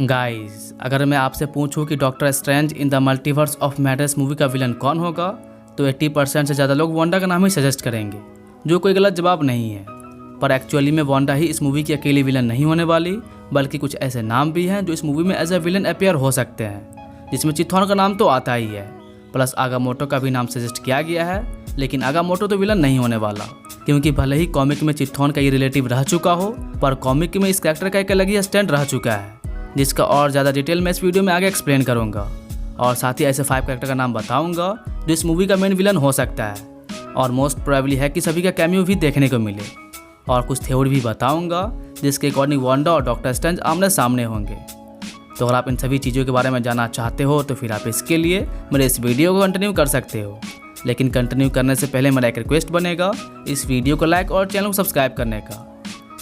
Guys, अगर मैं आपसे पूछूं कि doctor strange in the multiverse of madness movie का विलन कौन होगा तो 80% से ज़्यादा लोग वांडा का नाम ही सजेस्ट करेंगे, जो कोई गलत जवाब नहीं है। पर एक्चुअली में वांडा ही इस मूवी की अकेली विलन नहीं होने वाली, बल्कि कुछ ऐसे नाम भी हैं जो इस मूवी में एज ए विलन अपीयर हो सकते हैं, जिसमें चिथॉन का नाम तो आता ही है, प्लस आगामोटो का भी नाम सजेस्ट किया गया है। लेकिन आगामोटो तो विलन नहीं होने वाला, क्योंकि भले ही कॉमिक में चिथॉन का ये रिलेटिव रह चुका हो, पर कॉमिक में इस कैरेक्टर का एक अलग ही स्टैंड रह चुका है, जिसका और ज़्यादा डिटेल मैं इस वीडियो में आगे एक्सप्लेन करूंगा। और साथ ही ऐसे 5 कैरेक्टर का नाम बताऊंगा जो इस मूवी का मेन विलन हो सकता है, और मोस्ट प्रोबेबली है कि सभी का कैमियो भी देखने को मिले। और कुछ थ्योरी भी बताऊंगा जिसके अकॉर्डिंग वांडा और डॉक्टर स्ट्रेंज आमने सामने होंगे। तो अगर आप इन सभी चीज़ों के बारे में जानना चाहते हो तो फिर आप इसके लिए मेरे इस वीडियो को कंटिन्यू कर सकते हो। लेकिन कंटिन्यू करने से पहले मेरा एक रिक्वेस्ट बनेगा इस वीडियो को लाइक और चैनल को सब्सक्राइब करने का।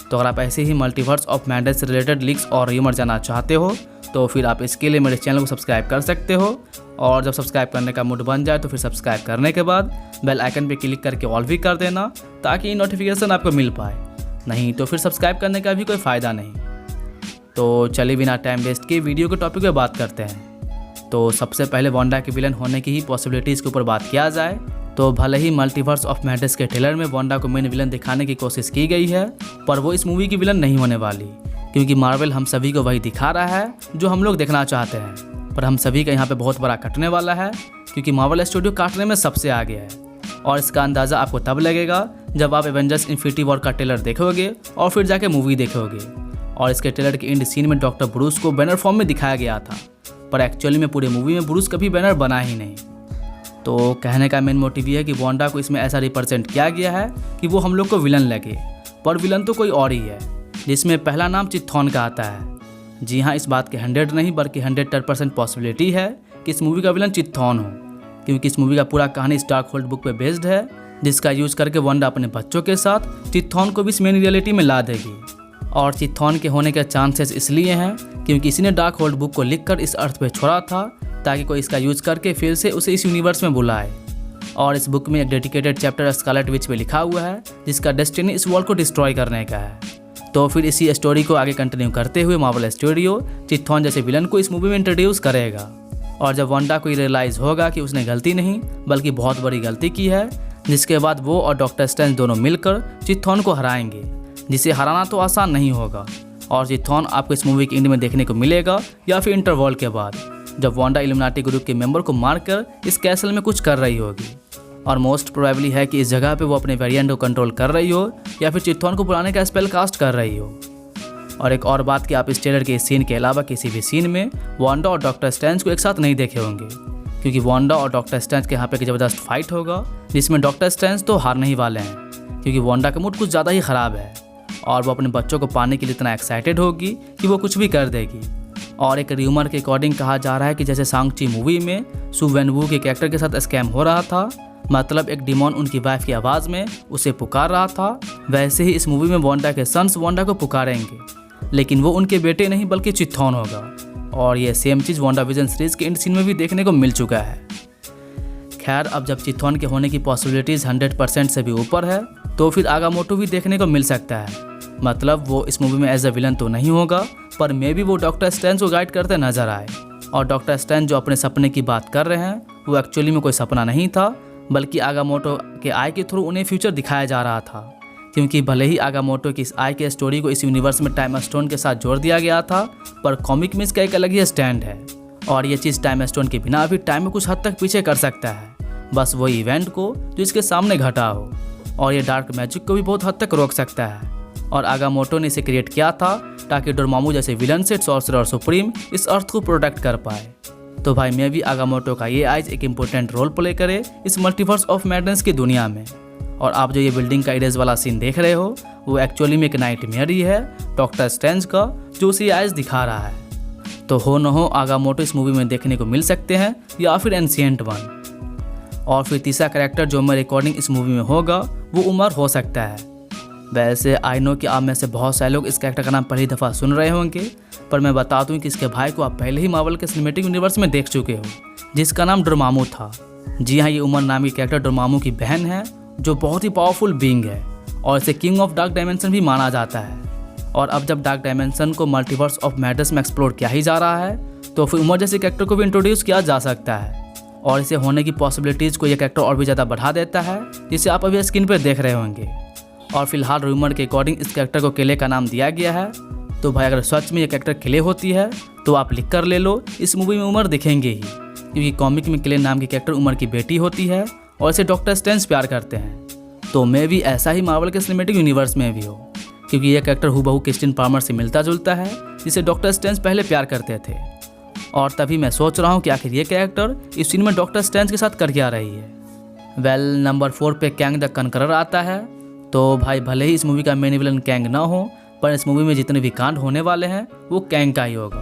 तो अगर आप ऐसे ही मल्टीवर्स ऑफ मैडनेस से रिलेटेड लीक्स और र्यूमर जानना चाहते हो तो फिर आप इसके लिए मेरे चैनल को सब्सक्राइब कर सकते हो। और जब सब्सक्राइब करने का मूड बन जाए तो फिर सब्सक्राइब करने के बाद बेल आइकन पे क्लिक करके ऑल भी कर देना, ताकि नोटिफिकेशन आपको मिल पाए। नहीं तो फिर सब्सक्राइब करने का भी कोई फ़ायदा नहीं। तो चलिए बिना टाइम वेस्ट किए वीडियो के टॉपिक पे बात करते हैं। तो सबसे पहले वांडा के विलन होने की ही पॉसिबिलिटीज़ के ऊपर बात किया जाए तो भले ही मल्टीवर्स ऑफ मैडनेस के ट्रेलर में वांडा को मेन विलन दिखाने की कोशिश की गई है, पर वो इस मूवी की विलन नहीं होने वाली, क्योंकि मार्वल हम सभी को वही दिखा रहा है जो हम लोग देखना चाहते हैं। पर हम सभी का यहाँ पे बहुत बड़ा कटने वाला है, क्योंकि मार्वल स्टूडियो काटने में सबसे आगे है। और इसका अंदाज़ा आपको तब लगेगा जब आप एवेंजर्स इन्फिनिटी वॉर का ट्रेलर देखोगे और फिर जाके मूवी देखोगे। और इसके ट्रेलर के एंड सीन में डॉक्टर ब्रूस को बैनर फॉर्म में दिखाया गया था, पर एक्चुअली में पूरे मूवी में ब्रूस कभी बैनर बना ही नहीं। तो कहने का मेन मोटिव ये है कि वांडा को इसमें ऐसा रिप्रेजेंट किया गया है कि वो हम लोग को विलन लगे, पर विलन तो कोई और ही है, जिसमें पहला नाम चिथॉन का आता है। जी हाँ, इस बात की 100 नहीं बल्कि 110% पॉसिबिलिटी है कि इस मूवी का विलन चिथॉन हो, क्योंकि इस मूवी का पूरा कहानी डार्कहोल्ड बुक पे बेस्ड है, जिसका यूज करके वांडा अपने बच्चों के साथ चिथॉन को भी इस मेन रियलिटी में ला देगी। और चिथॉन के होने के चांसेस इसलिए हैं क्योंकि किसी ने डार्कहोल्ड बुक को लिखकर इस अर्थ पे छोड़ा था, ताकि कोई इसका यूज करके फिर से उसे इस यूनिवर्स में बुलाए। और इस बुक में एक डेडिकेटेड चैप्टर स्कारलेट विच पे लिखा हुआ है, जिसका डेस्टिनी इस वर्ल्ड को डिस्ट्रॉय करने का है। तो फिर इसी स्टोरी को आगे कंटिन्यू करते हुए मार्वल स्टूडियो चिथॉन जैसे विलन को इस मूवी में इंट्रोड्यूस करेगा। और जब वांडा को रियलाइज़ होगा कि उसने गलती नहीं बल्कि बहुत बड़ी गलती की है, जिसके बाद वो और डॉक्टर स्ट्रेंज दोनों मिलकर चिथॉन को हराएंगे, जिसे हराना तो आसान नहीं होगा। और चिथॉन आपको इस मूवी के एंड में देखने को मिलेगा या फिर इंटरवॉल के बाद, जब वांडा इल्यूमिनाटी ग्रुप के मेंबर को मारकर इस कैसल में कुछ कर रही होगी। और मोस्ट प्रोबेबली है कि इस जगह पे वो अपने वेरिएंट को कंट्रोल कर रही हो या फिर चिथॉन को बुलाने का स्पेल कास्ट कर रही हो। और एक और बात कि आप इस ट्रेलर के इस सीन के अलावा किसी भी सीन में वांडा और डॉक्टर स्ट्रेंज को एक साथ नहीं देखे होंगे, क्योंकि वांडा और डॉक्टर स्ट्रेंज के यहाँ पे एक ज़बरदस्त फाइट होगा, जिसमें डॉक्टर स्ट्रेंज तो हारने ही वाले हैं, क्योंकि वांडा का मूड कुछ ज़्यादा ही ख़राब है और वो अपने बच्चों को पाने के लिए इतना एक्साइटेड होगी कि वो कुछ भी कर देगी। और एक र्यूमर के अकॉर्डिंग कहा जा रहा है कि जैसे सांग-ची मूवी में सु वेनवू के कैरेक्टर के साथ स्कैम हो रहा था, मतलब एक डिमॉन उनकी वाइफ की आवाज़ में उसे पुकार रहा था, वैसे ही इस मूवी में वांडा के सन्स वांडा को पुकारेंगे, लेकिन वो उनके बेटे नहीं बल्कि चिथॉन होगा। और ये सेम चीज़ वांडा विजन सीरीज के एंड सीन में भी देखने को मिल चुका है। खैर, अब जब चिथॉन के होने की पॉसिबिलिटीज़ 100% से भी ऊपर है तो फिर आगामोटो भी देखने को मिल सकता है। मतलब वो इस मूवी में एज अ विलन तो नहीं होगा, पर मे भी वो डॉक्टर स्ट्रेंज को गाइड करते नजर आए। और डॉक्टर स्ट्रेंज जो अपने सपने की बात कर रहे हैं वो एक्चुअली में कोई सपना नहीं था, बल्कि आगामोटो के आई के थ्रू उन्हें फ्यूचर दिखाया जा रहा था। क्योंकि भले ही आगामोटो की इस आई के स्टोरी को इस यूनिवर्स में टाइम स्टोन के साथ जोड़ दिया गया था, पर कॉमिक में इसका एक अलग ही स्टैंड है। और ये चीज़ टाइम स्टोन के बिना भी टाइम में कुछ हद तक पीछे कर सकता है, बस वही इवेंट को जो इसके सामने घटा हो। और ये डार्क मैजिक को भी बहुत हद तक रोक सकता है। और आगामोटो ने इसे क्रिएट किया था ताकि डोरमामू जैसे विलन से सॉर्सरर सुप्रीम इस अर्थ को प्रोटेक्ट कर पाए। तो भाई मैं भी आगामोटो का ये आइज एक इम्पोर्टेंट रोल प्ले करे इस मल्टीवर्स ऑफ मैडनेस की दुनिया में। और आप जो ये बिल्डिंग का इरेज वाला सीन देख रहे हो वो एक्चुअली में एक नाइटमेयर ही है डॉक्टर स्ट्रेंज का, जो उसे आइज दिखा रहा है। तो हो न हो आगामोटो इस मूवी में देखने को मिल सकते हैं या फिर एंशिएंट वन। और फिर तीसरा कैरेक्टर जो मेरे अकॉर्डिंग इस मूवी में होगा वो उमर हो सकता है। वैसे आई नो कि आप में से बहुत सारे लोग इस कैरेक्टर का नाम पहली दफ़ा सुन रहे होंगे, पर मैं बता दूं कि इसके भाई को आप पहले ही मार्वल के सिनेमैटिक यूनिवर्स में देख चुके हो, जिसका नाम डोरमामू था। जी हाँ, ये उमर नाम की कैरेक्टर डोरमामू की बहन है, जो बहुत ही पावरफुल बीइंग है और इसे किंग ऑफ डार्क डायमेंशन भी माना जाता है। और अब जब डार्क डायमेंशन को मल्टीवर्स ऑफ मैडनेस में एक्सप्लोर किया ही जा रहा है तो फिर उमर जैसे कैरेक्टर को भी इंट्रोड्यूस किया जा सकता है और इसे होने की पॉसिबिलिटीज़ को ये कैरेक्टर और भी ज़्यादा बढ़ा देता है, जिसे आप अभी स्क्रीन पर देख रहे होंगे। और फिलहाल रूमर के अकॉर्डिंग इस कैरेक्टर को किले का नाम दिया गया है। तो भाई अगर सच में ये कैरेक्टर किले होती है तो आप लिख कर ले लो, इस मूवी में उमर दिखेंगे ही, क्योंकि कॉमिक में किले नाम की कैरेक्टर उमर की बेटी होती है और इसे डॉक्टर स्ट्रेंज प्यार करते हैं। तो मे भी ऐसा ही मार्वल के सिनेमैटिक यूनिवर्स में भी हो, क्योंकि ये कैरेक्टर हूबहू क्रिस्टिन पाल्मर से मिलता जुलता है जिसे डॉक्टर स्ट्रेंज पहले प्यार करते थे। और तभी मैं सोच रहा हूँ कि आखिर ये कैरेक्टर इस सीन में डॉक्टर स्ट्रेंज के साथ कर क्या रही है। वेल, नंबर 4 पे कैंग द कनकरर आता है। तो भाई भले ही इस मूवी का मेन विलन कैंग ना हो, पर इस मूवी में जितने भी कांड होने वाले हैं वो कैंग का ही होगा,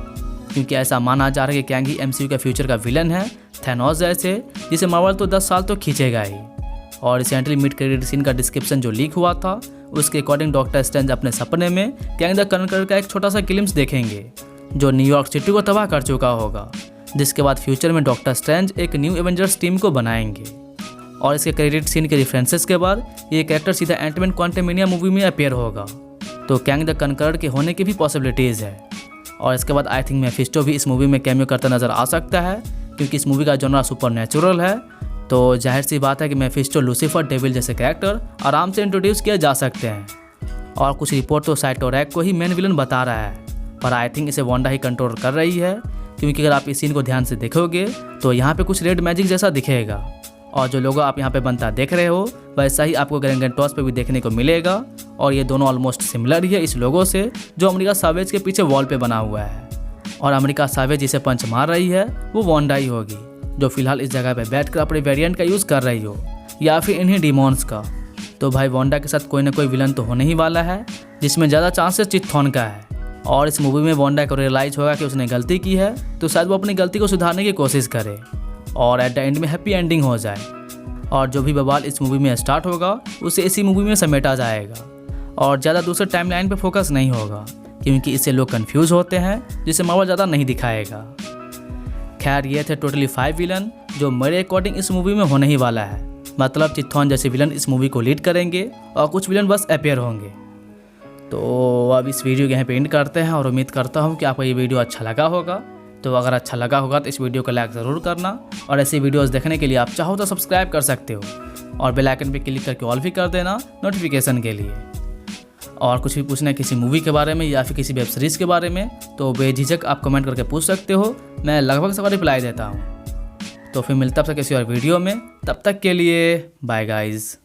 क्योंकि ऐसा माना जा रहा है कि कैंग ही MCU का फ्यूचर का विलन है, थैनोस जैसे, जिसे मार्वल तो 10 साल तो खींचेगा ही। और रिसेंटली मिड क्रेडिट सीन का डिस्क्रिप्शन जो लीक हुआ था उसके अकॉर्डिंग डॉक्टर स्ट्रेंज अपने सपने में कैंग द कनकरर का एक छोटा सा ग्लिम्स देखेंगे जो न्यूयॉर्क सिटी को तबाह कर चुका होगा, जिसके बाद फ्यूचर में डॉक्टर स्ट्रेंज एक न्यू एवेंजर्स टीम को बनाएंगे। और इसके क्रेडिट सीन के रेफरेंसेस के बाद ये कैरेक्टर सीधा एंटमैन क्वांटमेनिया मूवी में अपीयर होगा। तो कैंग द कनकरर के होने की भी पॉसिबिलिटीज़ है। और इसके बाद आई थिंक मेफिस्टो भी इस मूवी में कैमियो करता नज़र आ सकता है, क्योंकि इस मूवी का जॉनरा सुपर नेचुरल है। तो जाहिर सी बात है कि मेफिस्टो, लूसीफर, डेविल जैसे कैरेक्टर आराम से इंट्रोड्यूस किए जा सकते हैं। और कुछ रिपोर्ट तो साइटोरैक को ही मेन विलन बता रहा है, पर आई थिंक इसे वांडा ही कंट्रोल कर रही है, क्योंकि अगर आप इस सीन को ध्यान से देखोगे तो यहाँ पे कुछ रेड मैजिक जैसा दिखेगा। और जो लोगो आप यहाँ पे बनता देख रहे हो वैसा ही आपको ग्रेंगेंटॉस पे भी देखने को मिलेगा। और ये दोनों ऑलमोस्ट सिमिलर ही है इस लोगो से, जो अमेरिका सावेज के पीछे वॉल पे बना हुआ है। और अमेरिका सावेज जिसे पंच मार रही है वो वांडा ही होगी, जो फिलहाल इस जगह पे बैठकर अपने वेरिएंट का यूज़ कर रही हो, या फिर इन्हीं डिमॉन्स का। तो भाई वांडा के साथ कोई ना कोई विलन तो होने ही वाला है, जिसमें ज़्यादा चांसेस चिथॉन का है। और इस मूवी में वांडा को रियलाइज होगा कि उसने गलती की है, तो शायद वो अपनी गलती को सुधारने की कोशिश करे और एट द एंड में हैप्पी एंडिंग हो जाए। और जो भी बवाल इस मूवी में स्टार्ट होगा उसे इसी मूवी में समेटा जाएगा और ज़्यादा दूसरे टाइमलाइन पे फोकस नहीं होगा, क्योंकि इससे लोग कंफ्यूज होते हैं, जिसे मार्वल ज़्यादा नहीं दिखाएगा। खैर, ये थे टोटली 5 विलन जो मेरे अकॉर्डिंग इस मूवी में होने ही वाला है। मतलब चिथॉन जैसे विलन इस मूवी को लीड करेंगे और कुछ विलन बस अपीयर होंगे। तो अब इस वीडियो को यहाँ पे एंड करते हैं और उम्मीद करता हूँ कि आपको ये वीडियो अच्छा लगा होगा। तो अगर अच्छा लगा होगा तो इस वीडियो को लाइक ज़रूर करना, और ऐसी वीडियोस देखने के लिए आप चाहो तो सब्सक्राइब कर सकते हो और बेल आइकन पे क्लिक करके ऑल भी कर देना नोटिफिकेशन के लिए। और कुछ भी पूछना है किसी मूवी के बारे में या फिर किसी वेब सीरीज़ के बारे में तो बेझिझक आप कमेंट करके पूछ सकते हो, मैं लगभग सबका रिप्लाई देता हूँ। तो फिर मिलता है किसी और वीडियो में, तब तक के लिए बाय गाइज़।